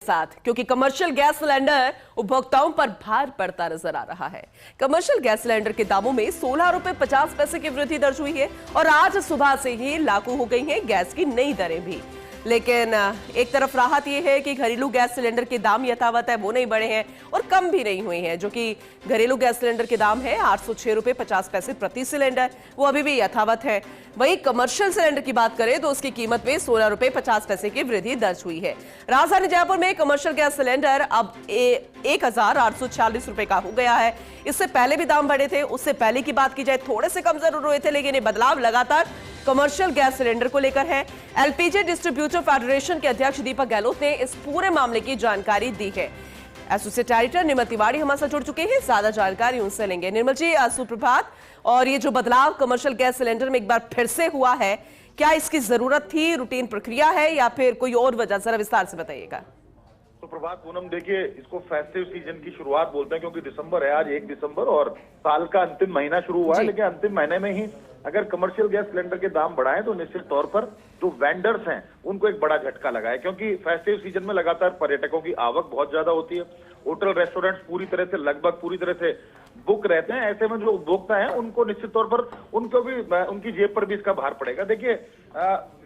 साथ क्योंकि commercial gas cylinder उपभोक्ताओं पर भार पड़ता नजर आ रहा है। कमर्शियल गैस सिलेंडर के दामों में 16 रुपए 50 पैसे की वृद्धि दर्ज हुई है और आज सुबह से ही लागू हो गई हैं गैस की नई दरें भी। लेकिन एक तरफ राहत यह है कि घरेलू गैस सिलेंडर के दाम यथावत है, वो नहीं बढ़े हैं और कम भी नहीं हुए हैं। जो कि घरेलू गैस सिलेंडर के दाम है 806 रुपए 50 पैसे प्रति सिलेंडर, वो अभी भी यथावत है। वहीं कमर्शियल सिलेंडर की बात करें तो उसकी कीमत में 16 रुपए 50 पैसे की वृद्धि दर्ज हुई है। राजधानी जयपुर में कमर्शियल गैस सिलेंडर अब 1846 रुपए का हो गया है। इससे पहले भी दाम बढ़े थे, उससे पहले की बात की जाए थोड़े से कम जरूर हुए थे, लेकिन ये बदलाव लगातार कमर्शियल गैस सिलेंडर को लेकर है। एलपीजी डिस्ट्रीब्यूटर फेडरेशन के अध्यक्ष दीपक गहलोत ने इस पूरे मामले की जानकारी दी है। एसोसिएट डायरेक्टर निर्मल तिवारी हमारे साथ जुड़ चुके हैं, ज्यादा जानकारी उनसे लेंगे। निर्मल जी, सुप्रभात। और ये जो बदलाव कमर्शियल गैस सिलेंडर में एक बार फिर से हुआ है, क्या इसकी जरूरत थी, रूटीन प्रक्रिया है या फिर कोई और वजह, जरा विस्तार से बताइएगा। सुप्रभात पूनम, देखिए इसको फेस्टिव सीजन की शुरुआत बोलते हैं क्योंकि दिसंबर है, आज 1 दिसंबर और साल का अंतिम महीना शुरू हुआ है। लेकिन अंतिम महीने में ही अगर कमर्शियल गैस सिलेंडर के दाम बढ़ाएं तो निश्चित तौर पर जो वेंडर्स हैं उनको एक बड़ा झटका लगा है, क्योंकि फेस्टिव सीजन में लगातार पर्यटकों की आवक बहुत ज्यादा होती है। होटल रेस्टोरेंट्स पूरी तरह से लगभग पूरी तरह से बुक रहते हैं। ऐसे में जो उपभोक्ता है उनको निश्चित तौर पर उनको भी उनकी जेब पर भी इसका भार पड़ेगा। देखिए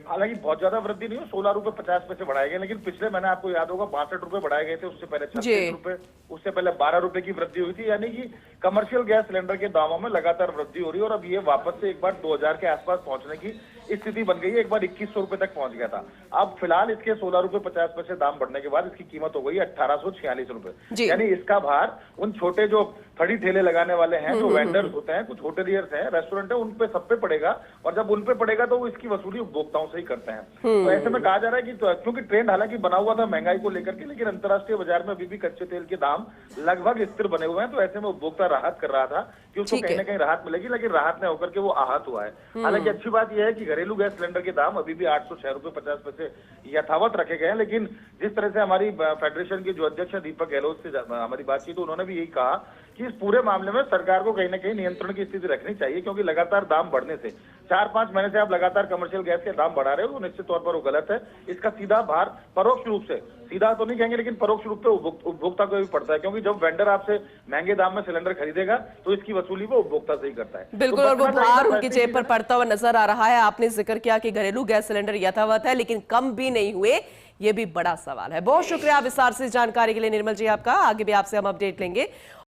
हालांकि बहुत ज्यादा वृद्धि नहीं हो, 16 रुपए 50 पैसे बढ़ाए गए, लेकिन पिछले महीने आपको याद होगा 62 रुपए बढ़ाए गए थे, उससे पहले 36 रुपए, उससे पहले 12 रुपए की वृद्धि हुई थी। यानी कि कमर्शियल गैस सिलेंडर के दामों में लगातार वृद्धि हो रही है और अब ये वापस से एक बार 2000 के आसपास पहुंचने की स्थिति बन गई है। एक बार 2100 रुपए तक पहुंच गया था। अब फिलहाल इसके 16 रुपए 50 पैसे दाम बढ़ने के बाद इसकी कीमत हो गई 1846 रुपए। यानी इसका भार उन छोटे जो फड़ी ठेले लगाने वाले हैं, जो वेंडर्स होते हैं, कुछ होटलियर्स हैं, रेस्टोरेंट है, उन पे सब पे पड़ेगा। और जब उन पे पड़ेगा तो वो इसकी वसूली उपभोक्ताओं से ही करते हैं। तो ऐसे में कहा जा रहा है कि क्योंकि ट्रेंड हालांकि बना हुआ था महंगाई को लेकर के, लेकिन अंतर्राष्ट्रीय बाजार में अभी भी कच्चे तेल के दाम लगभग स्थिर बने हुए हैं। तो ऐसे में उपभोक्ता राहत कर रहा था कि उसको कहीं ना कहीं राहत मिलेगी, लेकिन राहत न होकर के वो आहत हुआ है। हालांकि अच्छी बात यह है कि घरेलू गैस सिलेंडर के दाम अभी भी 806 रुपए 50 पैसे यथावत रखे गए हैं। लेकिन जिस तरह से हमारी फेडरेशन के जो अध्यक्ष है दीपक गहलोत से हमारी बातचीत, तो उन्होंने भी यही कहा कि इस पूरे मामले में सरकार को कहीं ना कहीं नियंत्रण की स्थिति रखनी चाहिए, क्योंकि लगातार दाम बढ़ने से 4-5 महीने से आप लगातार कमर्शियल गैस के दाम बढ़ा रहे हो, तो निश्चित तौर पर वो गलत है। इसका सीधा भार परोक्ष रूप से, सीधा तो नहीं कहेंगे लेकिन परोक्ष रूप से उपभोक्ता को भी पड़ता है, क्योंकि जब वेंडर आपसे महंगे दाम में सिलेंडर खरीदेगा तो इसकी वसूली वो उपभोक्ता से ही करता है। बिल्कुल, और वो भार उनकी जेब पर पड़ता हुआ नजर आ रहा है। आपने जिक्र किया कि घरेलू गैस सिलेंडर यथावत है लेकिन कम भी नहीं हुए, ये भी बड़ा सवाल है। बहुत शुक्रिया विस्तार से जानकारी के लिए निर्मल जी आपका। आगे भी आपसे हम अपडेट लेंगे।